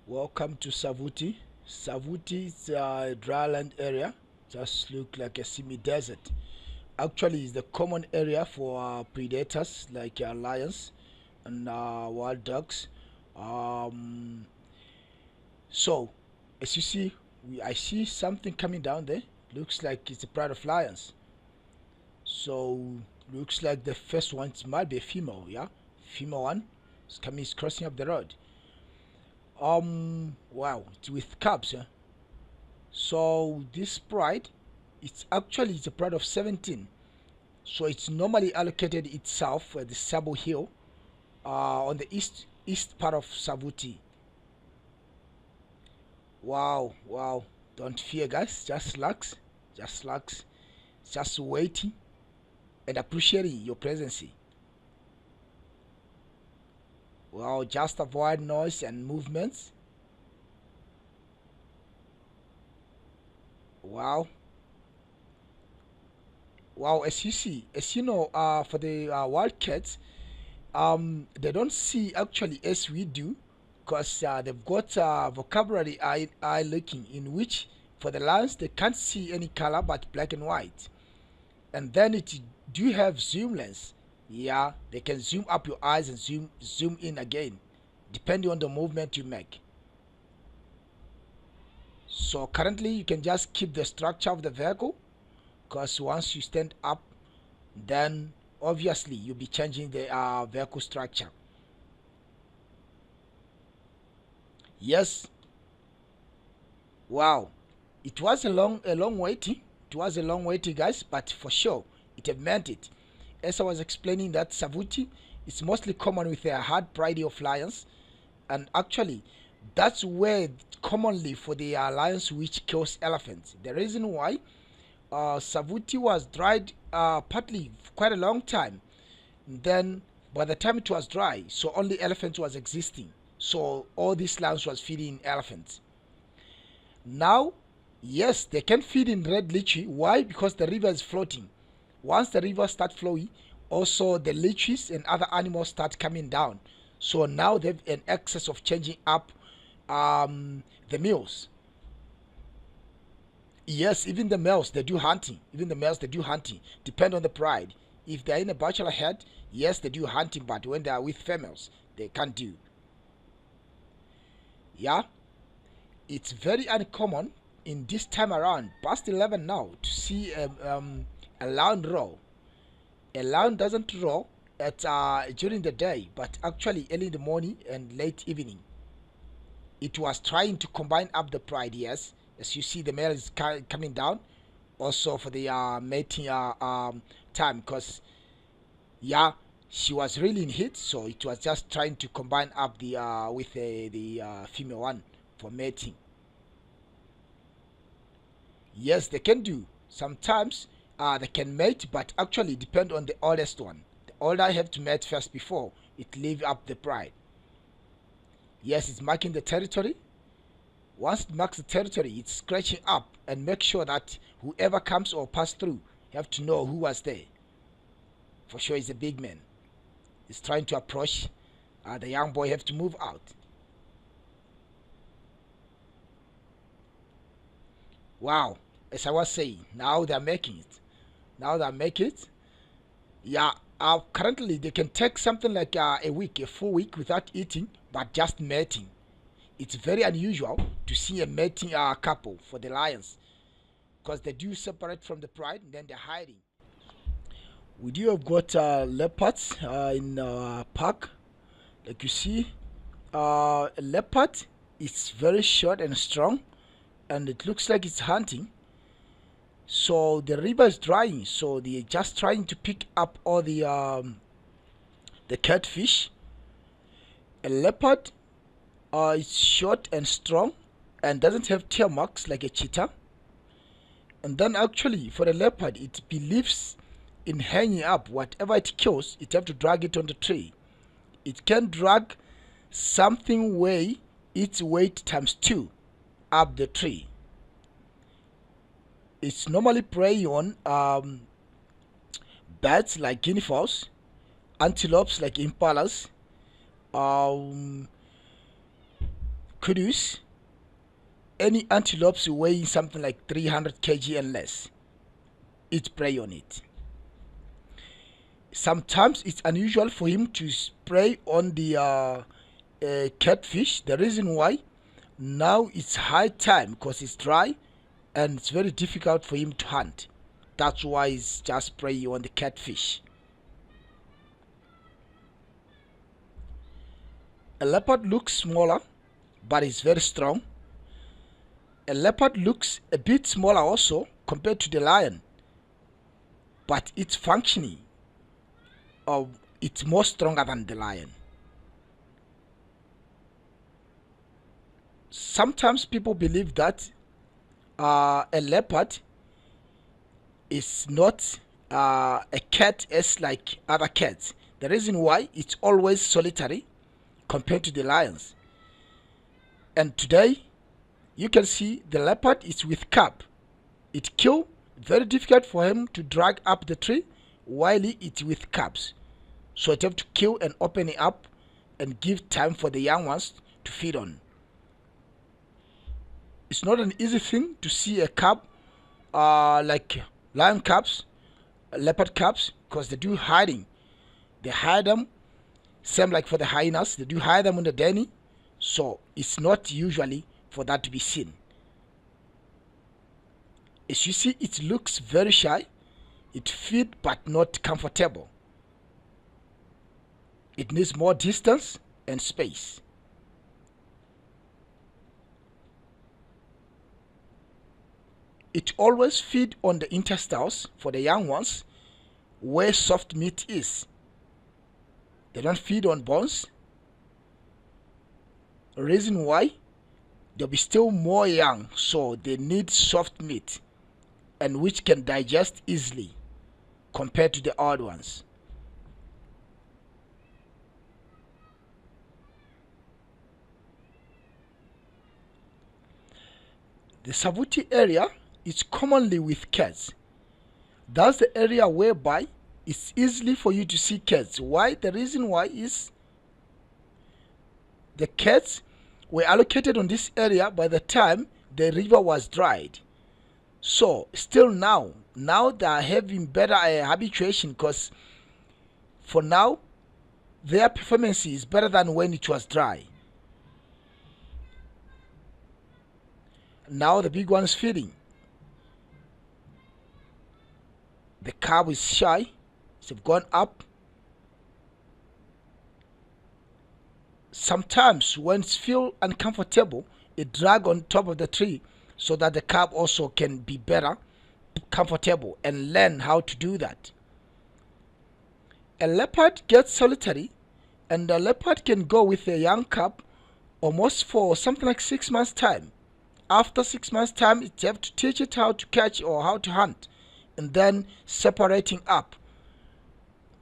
Welcome to Savuti. Savuti is a dryland area, just look like a semi-desert. Actually, it's the common area for predators like lions and wild dogs. Um, so, as you see, I see something coming down there. Looks like it's a pride of lions. So, looks like the first one might be a female, yeah? Female one is crossing up the road. Wow, it's with cubs, yeah? So this pride, it's a pride of 17. So it's normally allocated itself at the Sabo Hill, on the east part of Savuti. Wow, wow! Don't fear, guys. Just relax, just waiting and appreciating your presence. Wow, just avoid noise and movements. Wow, wow! As you see, as you know, for the wildcats, they don't see actually as we do, because they've got vocabulary eye looking, in which for the lions they can't see any color but black and white. And then it do have zoom lens. Yeah, they can zoom up your eyes and zoom in again, depending on the movement you make. So currently you can just keep the structure of the vehicle, because once you stand up, then obviously you'll be changing the vehicle structure. Yes, wow, it was a long waiting. It was a long waiting, guys, but for sure it have meant it. As I was explaining, that Savuti is mostly common with the hard pride of lions, and actually that's where commonly for the lions which kills elephants. The reason why Savuti was dried partly for quite a long time. Then by the time it was dry, so only elephants was existing. So all these lands was feeding elephants. Now, yes, they can feed in red lychee. Why? Because the river is floating. Once the river start flowing, also the lychees and other animals start coming down. So now they've an excess of changing up the meals. Yes, even the males they do hunting. Even the males they do hunting. Depend on the pride. If they're in a bachelor head, yes, they do hunting, but when they are with females, they can't do. Yeah, it's very uncommon in this time around, past 11 now, to see a lion roar. A lion doesn't roar at during the day, but actually early in the morning and late evening. It was trying to combine up the pride. Yes, as you see, the male is coming down. Also for the mating time, because yeah, she was really in heat, so it was just trying to combine up the with the female one for mating. Yes, they can do. Sometimes they can mate, but actually depend on the oldest one. The older have to mate first before it leave up the pride. Yes, it's marking the territory. Once it marks the territory, it's scratching up and make sure that whoever comes or pass through have to know who was there. For sure, he's a big man. He's trying to approach. The young boy have to move out. Wow, as I was saying, now they're making it. Now they're making it. Yeah, currently they can take something like a week, a full week without eating, but just mating. It's very unusual to see a mating couple for the lions, because they do separate from the pride and then they're hiding. We do have got leopards in our park, like you see. A leopard is very short and strong, and it looks like it's hunting. So the river is drying, so they're just trying to pick up all the catfish. A leopard is short and strong and doesn't have tail marks like a cheetah. And then actually for the leopard, it believes in hanging up whatever it kills. It have to drag it on the tree. It can drag something weigh its weight times two up the tree. It's normally prey on bats like guinea fowls, antelopes like impalas, um, kudu's, any antelopes weighing something like 300 kg and less, it prey on it. Sometimes it's unusual for him to spray on the catfish. The reason why, now it's high time because it's dry and it's very difficult for him to hunt. That's why he's just spraying on the catfish. A leopard looks smaller, but it's very strong. A leopard looks a bit smaller also compared to the lion, but it's functioning. It's more stronger than the lion. Sometimes people believe that a leopard is not a cat as like other cats. The reason why, it's always solitary compared to the lions. And today you can see the leopard is with cub. It kill, very difficult for him to drag up the tree while it's with cubs. So it have to kill and open it up and give time for the young ones to feed on. It's not an easy thing to see a cub like lion cubs, leopard cubs, because they do hiding. They hide them, same like for the hyenas, they do hide them in the den. So it's not usually for that to be seen. As you see, it looks very shy. It feed but not comfortable. It needs more distance and space. It always feed on the intestines for the young ones where soft meat is. They don't feed on bones. The reason why, they'll be still more young, so they need soft meat and which can digest easily compared to the old ones. The Savuti area is commonly with cats. That's the area whereby it's easily for you to see cats. Why? The reason why is the cats were allocated on this area by the time the river was dried. So still now they are having better habituation, because for now their performance is better than when it was dry. Now the big one's feeding. The cub is shy. They've gone up. Sometimes when it's feel uncomfortable, it drag on top of the tree so that the cub also can be better comfortable and learn how to do that. A leopard gets solitary, and a leopard can go with a young cub almost for something like 6 months time. After 6 months time, you have to teach it how to catch or how to hunt, and then separating up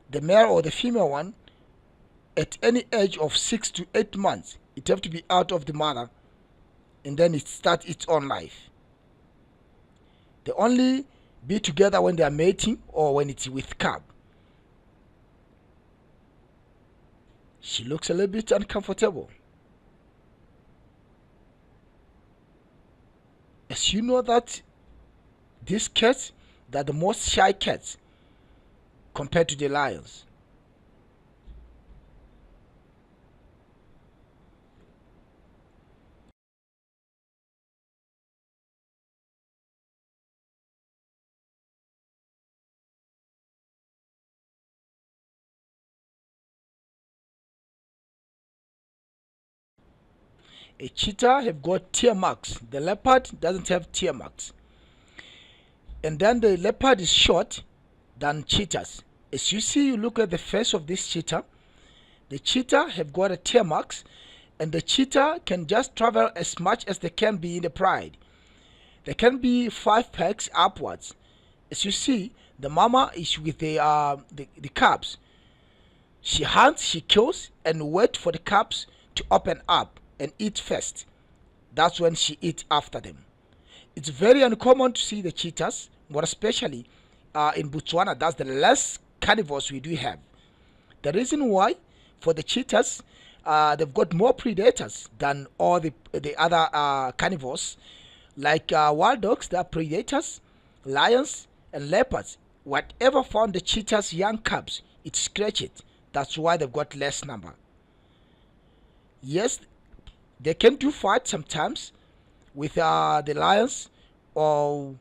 the male or the female one. At any age of 6 to 8 months, it have to be out of the mother, and then it starts its own life. They only be together when they are mating or when it's with cub. She looks a little bit uncomfortable. As you know that these cats, they're the most shy cats compared to the lions. A cheetah have got tear marks. The leopard doesn't have tear marks. And then the leopard is short than cheetahs. As you see, you look at the face of this cheetah. The cheetah have got a tear marks, and the cheetah can just travel as much as they can be in the pride. They can be 5 pegs upwards. As you see, the mama is with the cubs. She hunts, she kills, and wait for the cubs to open up and eat first. That's when she eats after them. It's very uncommon to see the cheetahs, more especially in Botswana. That's the less carnivores we do have. The reason why for the cheetahs, they've got more predators than all the other carnivores. Like wild dogs, they are predators, lions, and leopards. Whatever found the cheetah's young cubs, it scratched it. That's why they've got less number. Yes, they can do fight sometimes with the lions or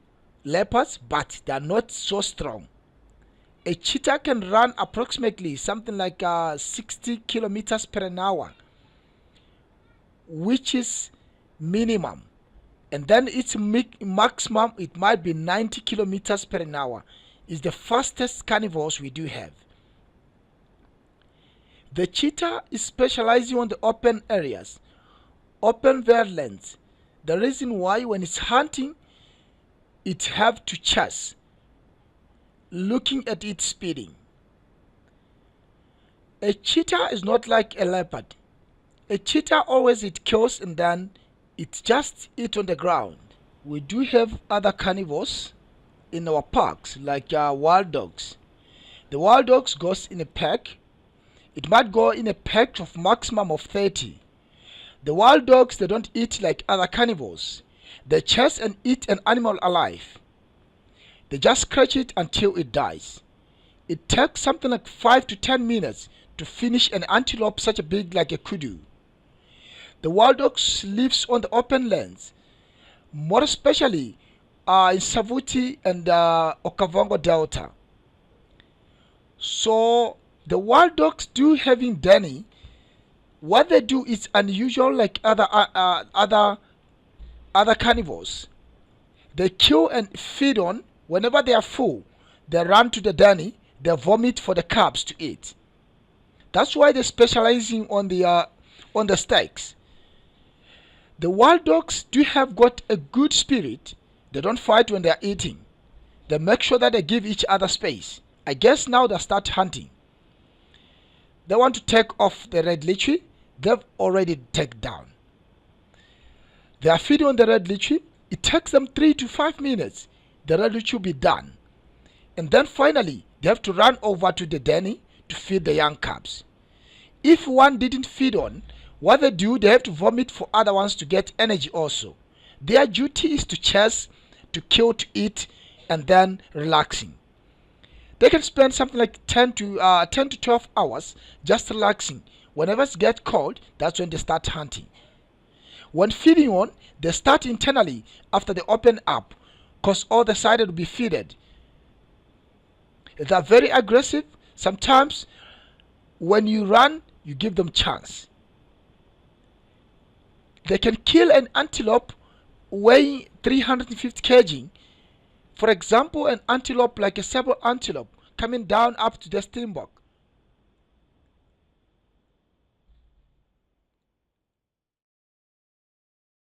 leopards, but they are not so strong. A cheetah can run approximately something like 60 kilometers per an hour, which is minimum. And then its maximum, it might be 90 kilometers per an hour. Is the fastest carnivores we do have. The cheetah is specializing on the open areas, open wetlands. The reason why when it's hunting, it have to chase, looking at it speeding. A cheetah is not like a leopard. A cheetah always it kills and then it just eat on the ground. We do have other carnivores in our parks like wild dogs. The wild dogs goes in a pack. It might go in a pack of maximum of 30. The wild dogs, they don't eat like other carnivores. They chase and eat an animal alive. They just scratch it until it dies. It takes something like 5 to 10 minutes to finish an antelope such a big like a kudu. The wild dogs lives on the open lands, more especially in Savuti and Okavango Delta. So the wild dogs do having Danny. What they do is unusual like other carnivores. They kill and feed on. Whenever they are full, they run to the Danny. They vomit for the cubs to eat. That's why they're specializing on the steaks. The wild dogs do have got a good spirit. They don't fight when they are eating. They make sure that they give each other space. I guess now they start hunting. They want to take off the red lychee. They've already taken down. They are feeding on the red lychee. It takes them 3 to 5 minutes. The red lychee will be done. And then finally, they have to run over to the denny to feed the young cubs. If one didn't feed on, what they do, they have to vomit for other ones to get energy also. Their duty is to chase, to kill, to eat, and then relaxing. They can spend something like 10 to 12 hours just relaxing. Whenever it gets cold, that's when they start hunting. When feeding on, they start internally after they open up, because all the side will be feeded. They're very aggressive. Sometimes when you run, you give them chance. They can kill an antelope weighing 350 kg. For example, an antelope like a sable antelope coming down up to the Steenbok.